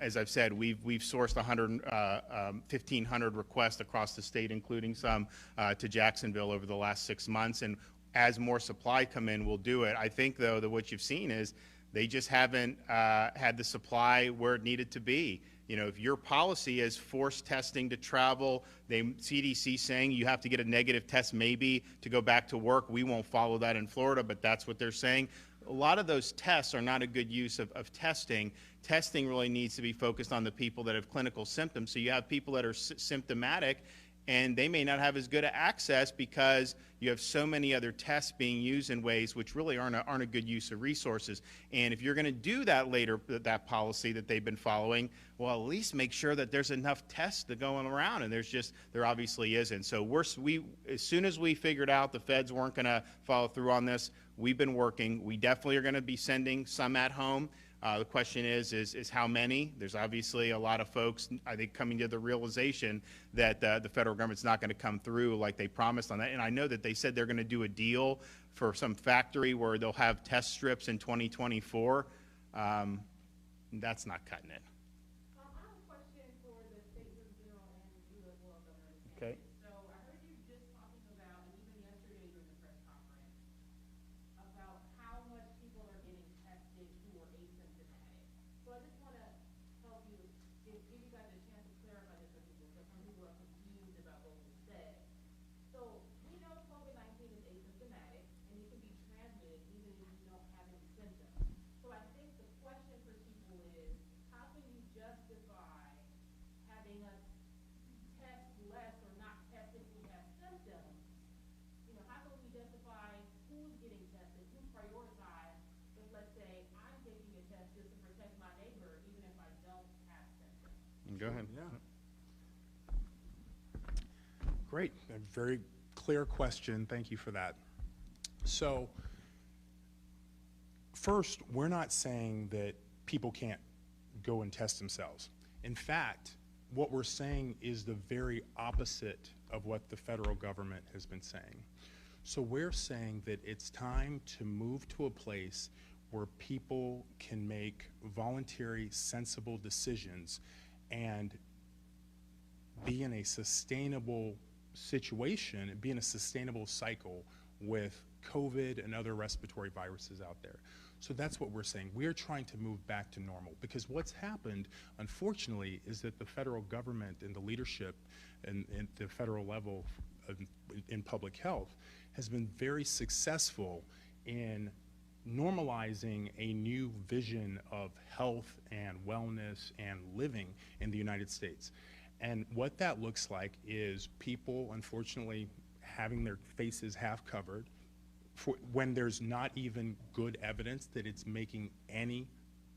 as I've said, we've sourced 1,500 requests across the state, including some to Jacksonville over the last 6 months. And as more supply come in, we'll do it. I think, though, that what you've seen is they just haven't had the supply where it needed to be. You know, if your policy is forced testing to travel, CDC saying you have to get a negative test maybe to go back to work. We won't follow that in Florida, but that's what they're saying. A lot of those tests are not a good use of testing. Testing really needs to be focused on the people that have clinical symptoms. So you have people that are symptomatic, and they may not have as good access because you have so many other tests being used in ways which really aren't a good use of resources. And if you're going to do that later, that policy that they've been following, well, at least make sure that there's enough tests to going around, and there obviously isn't. So as soon as we figured out the feds weren't going to follow through on this, we've been working. We definitely are going to be sending some at home. The question is how many? There's obviously a lot of folks, I think, coming to the realization that the federal government's not going to come through like they promised on that. And I know that they said they're going to do a deal for some factory where they'll have test strips in 2024. That's not cutting it. I have a question for the State Attorney General and you as well, Governor DeSantis. Okay. So I heard you just talking about, and even yesterday during the press conference, about how much people are getting tested who are asymptomatic. So I just want to help you, give you guys a chance to clarify this for people, because some people are confused about what we said. So we know COVID-19 is asymptomatic, and it can be transmitted even if you don't have any symptoms. So I think the question for people is, how can you justify having us test less or not test if we have symptoms? You know, how can we justify who's getting tested, who's prioritized, if let's say I'm taking a test just to protect my neighbor, even if I don't have symptoms? Go ahead. Yeah. Great. A very clear question. Thank you for that. So, first, we're not saying that people can't go and test themselves. In fact, what we're saying is the very opposite of what the federal government has been saying. So we're saying that it's time to move to a place where people can make voluntary, sensible decisions and be in a sustainable situation and be in a sustainable cycle with COVID and other respiratory viruses out there. So that's what we're saying. We're trying to move back to normal, because what's happened, unfortunately, is that the federal government and the leadership and the federal level in public health has been very successful in normalizing a new vision of health and wellness and living in the United States. And what that looks like is people, unfortunately, having their faces half covered, when there's not even good evidence that it's making any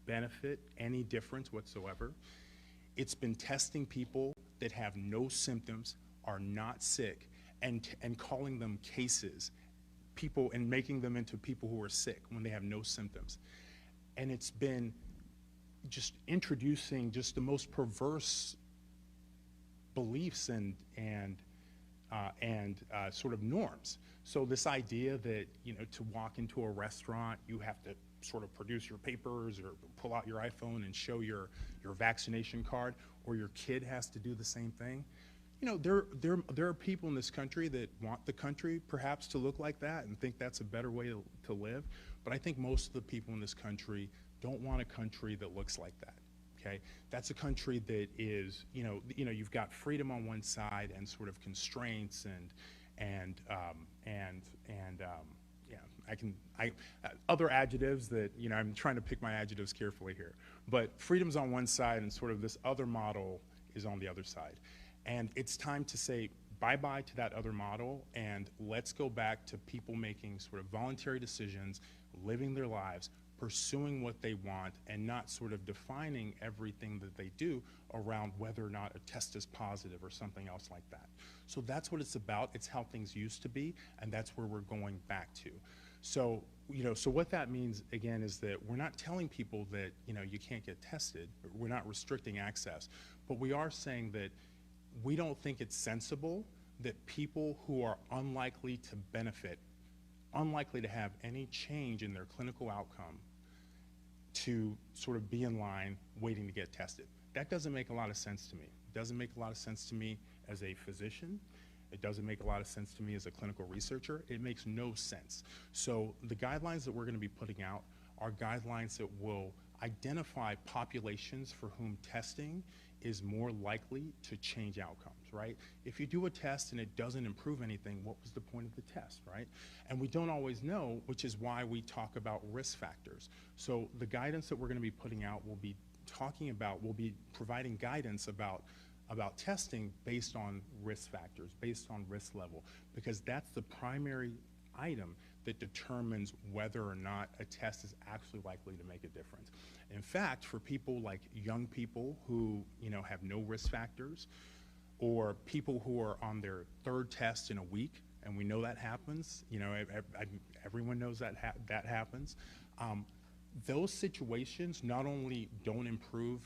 benefit, any difference whatsoever. It's been testing people that have no symptoms, are not sick, and calling them cases, people, and making them into people who are sick when they have no symptoms. And it's been just introducing just the most perverse beliefs and sort of norms. So this idea that, you know, to walk into a restaurant, you have to sort of produce your papers or pull out your iPhone and show your vaccination card, or your kid has to do the same thing. You know, there are people in this country that want the country perhaps to look like that and think that's a better way to live. But I think most of the people in this country don't want a country that looks like that. Okay, that's a country that is, you've got freedom on one side and sort of constraints other adjectives that, I'm trying to pick my adjectives carefully here. But freedom's on one side and sort of this other model is on the other side. And it's time to say bye-bye to that other model, and let's go back to people making sort of voluntary decisions, living their lives, pursuing what they want, and not sort of defining everything that they do around whether or not a test is positive or something else like that. So that's what it's about. It's how things used to be, and that's where we're going back to. So, so what that means, again, is that we're not telling people that, you can't get tested. We're not restricting access. But we are saying that we don't think it's sensible that people who are unlikely to benefit, unlikely to have any change in their clinical outcome, to sort of be in line waiting to get tested. That doesn't make a lot of sense to me. It doesn't make a lot of sense to me as a physician. It doesn't make a lot of sense to me as a clinical researcher. It makes no sense. So the guidelines that we're going to be putting out are guidelines that will identify populations for whom testing is more likely to change outcomes, right? If you do a test and it doesn't improve anything, what was the point of the test, right? And we don't always know, which is why we talk about risk factors. So the guidance that we're going to be putting out will be we'll be providing guidance about testing based on risk factors, based on risk level, because that's the primary item that determines whether or not a test is actually likely to make a difference. In fact, for people like young people who have no risk factors, or people who are on their third test in a week, and we know that happens, everyone knows that that happens, those situations not only don't improve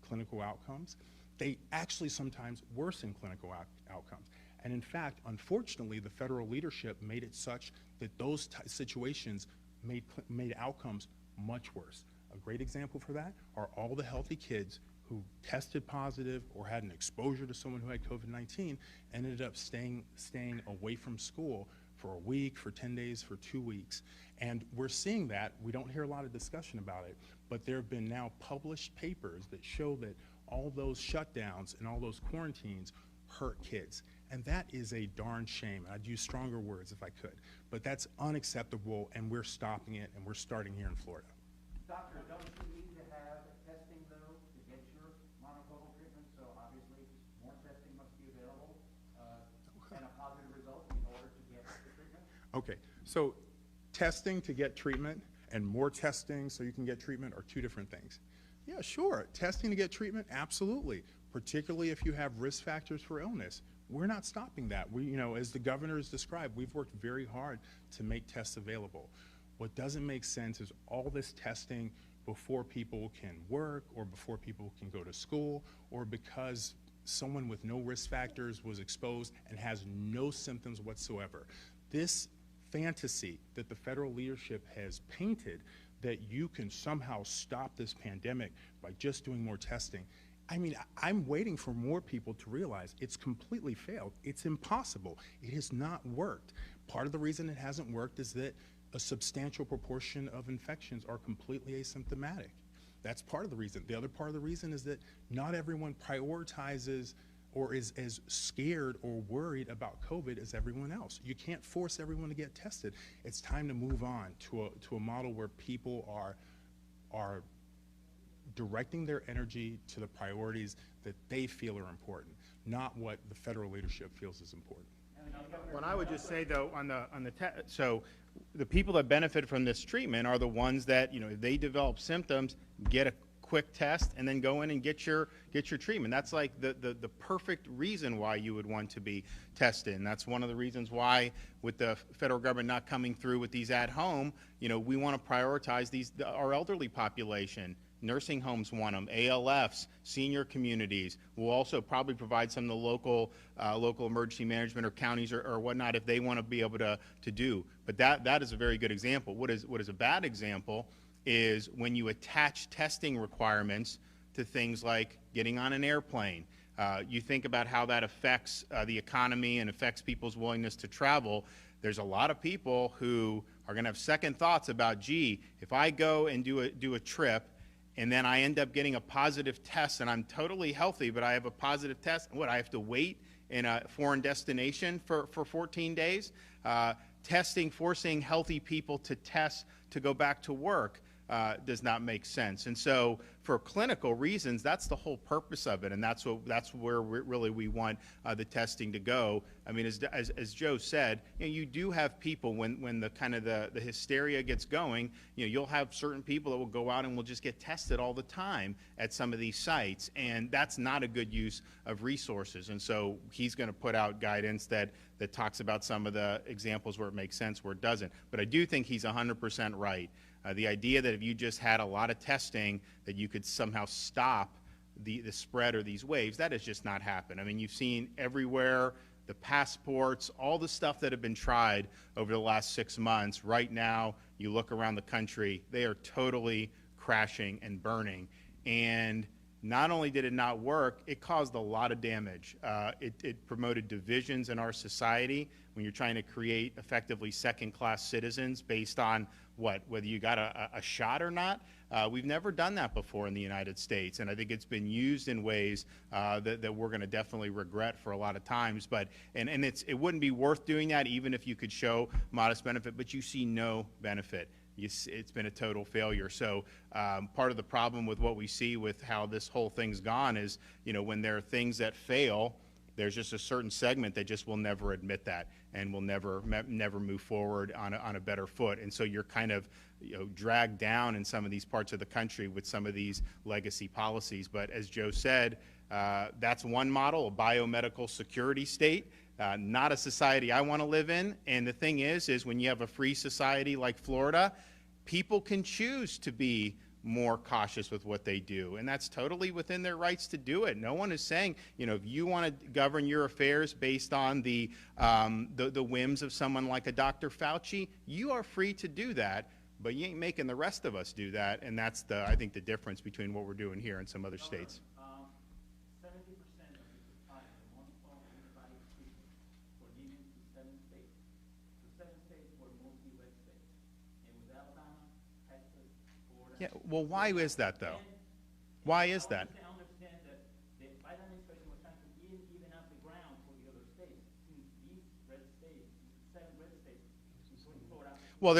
clinical outcomes, they actually sometimes worsen clinical outcomes. And in fact, unfortunately, the federal leadership made it such that those situations made outcomes much worse. A great example for that are all the healthy kids who tested positive or had an exposure to someone who had COVID-19 and ended up staying away from school for a week, for 10 days, for 2 weeks. And we're seeing that. We don't hear a lot of discussion about it, but there have been now published papers that show that all those shutdowns and all those quarantines hurt kids. And that is a darn shame. I'd use stronger words if I could, but that's unacceptable, and we're stopping it, and we're starting here in Florida. Doctor, don't you need to have testing, though, to get your monoclonal treatment? So obviously, more testing must be available and a positive result in order to get the treatment? Okay, so testing to get treatment and more testing so you can get treatment are two different things. Yeah, sure, testing to get treatment, absolutely, particularly if you have risk factors for illness. We're not stopping that. As the governor has described, we've worked very hard to make tests available. What doesn't make sense is all this testing before people can work or before people can go to school or because someone with no risk factors was exposed and has no symptoms whatsoever. This fantasy that the federal leadership has painted that you can somehow stop this pandemic by just doing more testing, I mean, I'm waiting for more people to realize it's completely failed. It's impossible. It has not worked. Part of the reason it hasn't worked is that a substantial proportion of infections are completely asymptomatic. That's part of the reason. The other part of the reason is that not everyone prioritizes or is as scared or worried about COVID as everyone else. You can't force everyone to get tested. It's time to move on to a model where people are directing their energy to the priorities that they feel are important, not what the federal leadership feels is important. What I would just say, though, so the people that benefit from this treatment are the ones that, if they develop symptoms, get a quick test and then go in and get your treatment. That's like the perfect reason why you would want to be tested. And that's one of the reasons why, with the federal government not coming through with these at home, we want to prioritize our elderly population. Nursing homes want them, ALFs, senior communities. We'll also probably provide some of the local emergency management or counties or whatnot if they want to be able to do. But that is a very good example. What is a bad example is when you attach testing requirements to things like getting on an airplane. You think about how that affects the economy and affects people's willingness to travel. There's a lot of people who are going to have second thoughts about, gee, if I go and do a trip and then I end up getting a positive test and I'm totally healthy, but I have a positive test, I have to wait in a foreign destination for 14 days? Forcing healthy people to test to go back to work does not make sense. And so for clinical reasons, that's the whole purpose of it, and that's where we want the testing to go. I mean, as Joe said, you do have people when the kind of the hysteria gets going, you'll have certain people that will go out and will just get tested all the time at some of these sites, and that's not a good use of resources. And so he's going to put out guidance that talks about some of the examples where it makes sense, where it doesn't. But I do think he's 100% right. The idea that if you just had a lot of testing, that you could somehow stop the spread or these waves, that has just not happened. I mean, you've seen everywhere the passports, all the stuff that have been tried over the last 6 months. Right now, you look around the country, they are totally crashing and burning. And not only did it not work, it caused a lot of damage. It promoted divisions in our society when you're trying to create effectively second-class citizens based on whether you got a shot or not. We've never done that before in the United States, and I think it's been used in ways that we're going to definitely regret for a lot of times. But it wouldn't be worth doing that even if you could show modest benefit, but you see no benefit. It's been a total failure. So part of the problem with what we see with how this whole thing's gone is, when there are things that fail, there's just a certain segment that just will never admit that and will never move forward on a better foot. And so you're kind of dragged down in some of these parts of the country with some of these legacy policies. But as Joe said, that's one model, a biomedical security state. Not a society I want to live in. And the thing is when you have a free society like Florida, people can choose to be more cautious with what they do, and that's totally within their rights to do it. No one is saying, if you want to govern your affairs based on the whims of someone like a Dr. Fauci, you are free to do that, but you ain't making the rest of us do that, and that's I think the difference between what we're doing here and some other states. 70% of the supply of monoclonal antibody treatment were given to 7 states. The 7 states were mostly red states. It was Alabama, Texas, Florida. Yeah, well, why is that, though? Why is that? I understand that the Biden administration was trying to even out the ground for the other states. Since these red states, 7 red states, including Florida. Well,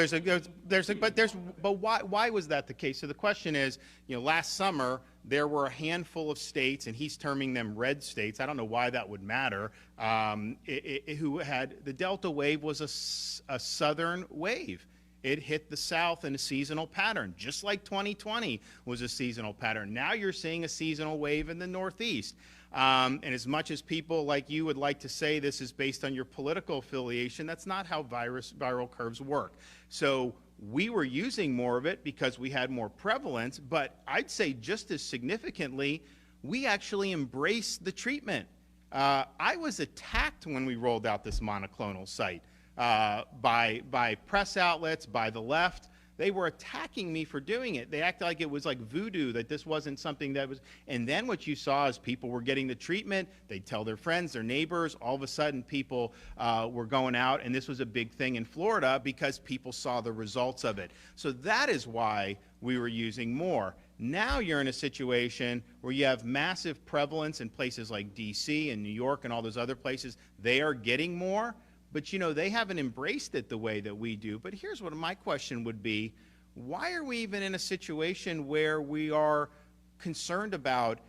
why was that the case? So the question is, last summer there were a handful of states, and he's terming them red states. I don't know why that would matter. Who had the Delta wave was a southern wave. It hit the South in a seasonal pattern, just like 2020 was a seasonal pattern. Now you're seeing a seasonal wave in the Northeast. And as much as people like you would like to say this is based on your political affiliation, that's not how viral curves work. So we were using more of it because we had more prevalence, but I'd say just as significantly, we actually embraced the treatment. I was attacked when we rolled out this monoclonal site. By press outlets, by the left. They were attacking me for doing it. They acted like it was like voodoo, that this wasn't something that was, and then what you saw is people were getting the treatment, they'd tell their friends, their neighbors, all of a sudden people were going out, and this was a big thing in Florida because people saw the results of it. So that is why we were using more. Now you're in a situation where you have massive prevalence in places like DC and New York and all those other places. They are getting more. But, they haven't embraced it the way that we do. But here's what my question would be. Why are we even in a situation where we are concerned about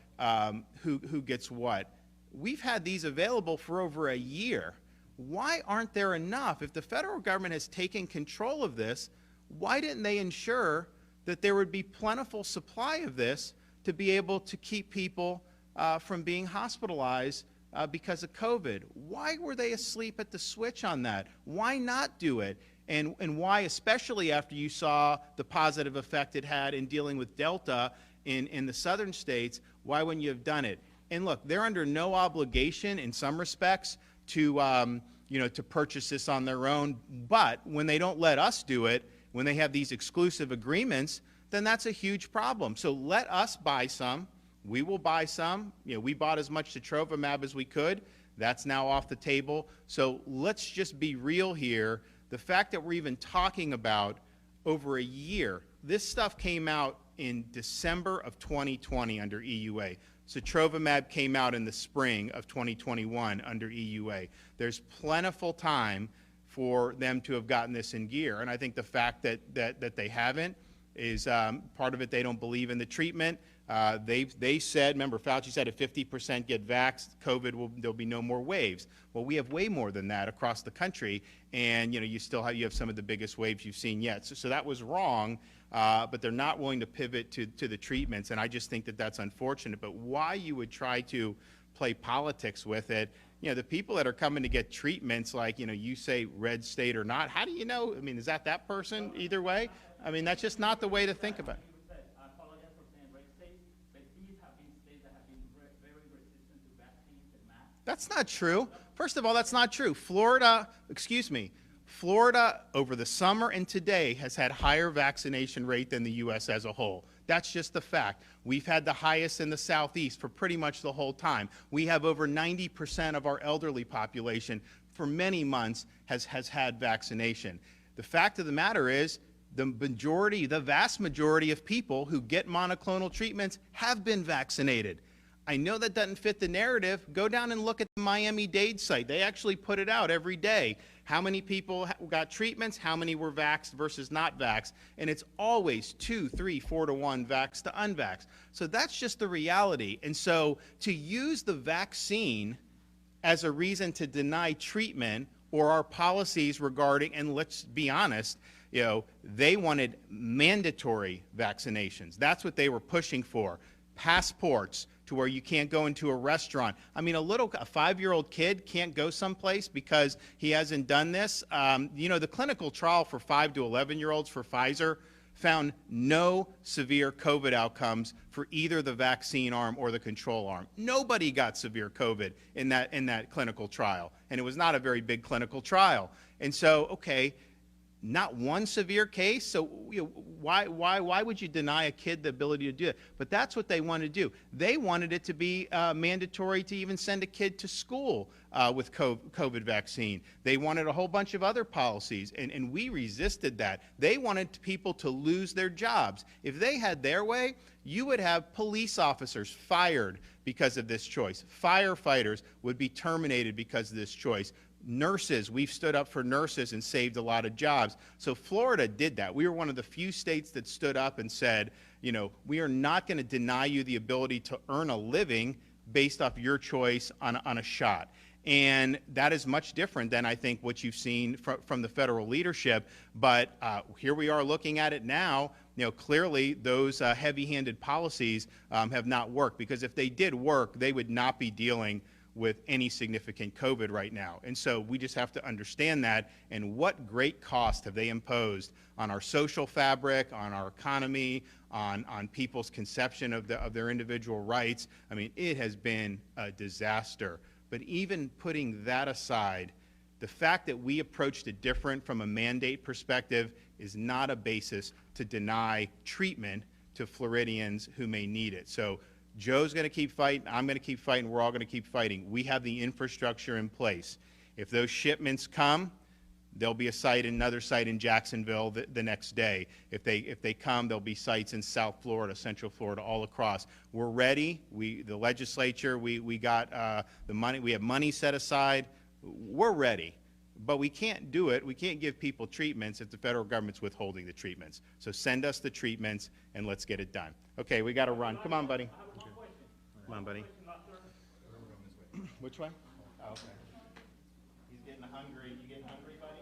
who gets what? We've had these available for over a year. Why aren't there enough? If the federal government has taken control of this, why didn't they ensure that there would be plentiful supply of this to be able to keep people from being hospitalized because of COVID? Why were they asleep at the switch on that? Why not do it? And why, especially after you saw the positive effect it had in dealing with Delta in the southern states, why wouldn't you have done it? And look, they're under no obligation in some respects to purchase this on their own. But when they don't let us do it, when they have these exclusive agreements, then that's a huge problem. So let us buy some. We will buy some. We bought as much sotrovimab as we could. That's now off the table. So let's just be real here. The fact that we're even talking about over a year, this stuff came out in December of 2020 under EUA. Sotrovimab came out in the spring of 2021 under EUA. There's plentiful time for them to have gotten this in gear. And I think the fact that they haven't is part of it. They don't believe in the treatment. They said, remember, Fauci said if 50% get vaxxed, there'll be no more waves. Well, we have way more than that across the country, and you have some of the biggest waves you've seen yet. So that was wrong, but they're not willing to pivot to the treatments, and I just think that that's unfortunate. But why you would try to play politics with it? The people that are coming to get treatments, like you say red state or not, how do you know? I mean, is that person either way? I mean, that's just not the way to think about it. That's not true. First of all, that's not true. Florida over the summer and today has had higher vaccination rate than the U.S. as a whole. That's just the fact. We've had the highest in the Southeast for pretty much the whole time. We have over 90% of our elderly population for many months has had vaccination. The fact of the matter is the vast majority of people who get monoclonal treatments have been vaccinated. I know that doesn't fit the narrative. Go down and look at the Miami-Dade site. They actually put it out every day. How many people got treatments, how many were vaxxed versus not vaxxed, and it's always 2, 3, 4 to 1 vaxxed to unvaxxed. So that's just the reality. And so to use the vaccine as a reason to deny treatment or our policies regarding, and let's be honest, you know, they wanted mandatory vaccinations. That's what they were pushing for. Passports to where you can't go into a restaurant. I mean, a 5-year-old kid can't go someplace because he hasn't done this. You know, the clinical trial for 5 to 11-year-olds for Pfizer found no severe COVID outcomes for either the vaccine arm or the control arm. Nobody got severe COVID in that clinical trial, and it was not a very big clinical trial. And so, okay, not one severe case, so you know, why would you deny a kid the ability to do it? But that's what they want to do. They wanted it to be mandatory to even send a kid to school with COVID vaccine. They wanted a whole bunch of other policies, and we resisted that. They wanted people to lose their jobs. If they had their way, you would have police officers fired because of this choice. Firefighters would be terminated because of this choice. Nurses, we've stood up for nurses and saved a lot of jobs. So Florida did that. We were one of the few states that stood up and said, you know, we are not going to deny you the ability to earn a living based off your choice on a shot. And that is much different than I think what you've seen from the federal leadership. But here we are looking at it now. You know, clearly those heavy-handed policies have not worked, because if they did work, they would not be dealing with any significant COVID right now. And so we just have to understand that, and what great cost have they imposed on our social fabric, on our economy, on people's conception of their individual rights. I mean, it has been a disaster. But even putting that aside, the fact that we approached it different from a mandate perspective is not a basis to deny treatment to Floridians who may need it. So Joe's going to keep fighting, I'm going to keep fighting, we're all going to keep fighting. We have the infrastructure in place. If those shipments come, there'll be another site in Jacksonville the next day. If they come, there'll be sites in South Florida, Central Florida, all across. We're ready. The legislature, we got the money. We have money set aside. We're ready. But we can't do it. We can't give people treatments if the federal government's withholding the treatments. So send us the treatments and let's get it done. Okay, we got to run. Come on, buddy. Come on, buddy. Which way? Oh, okay. He's getting hungry. You getting hungry, buddy?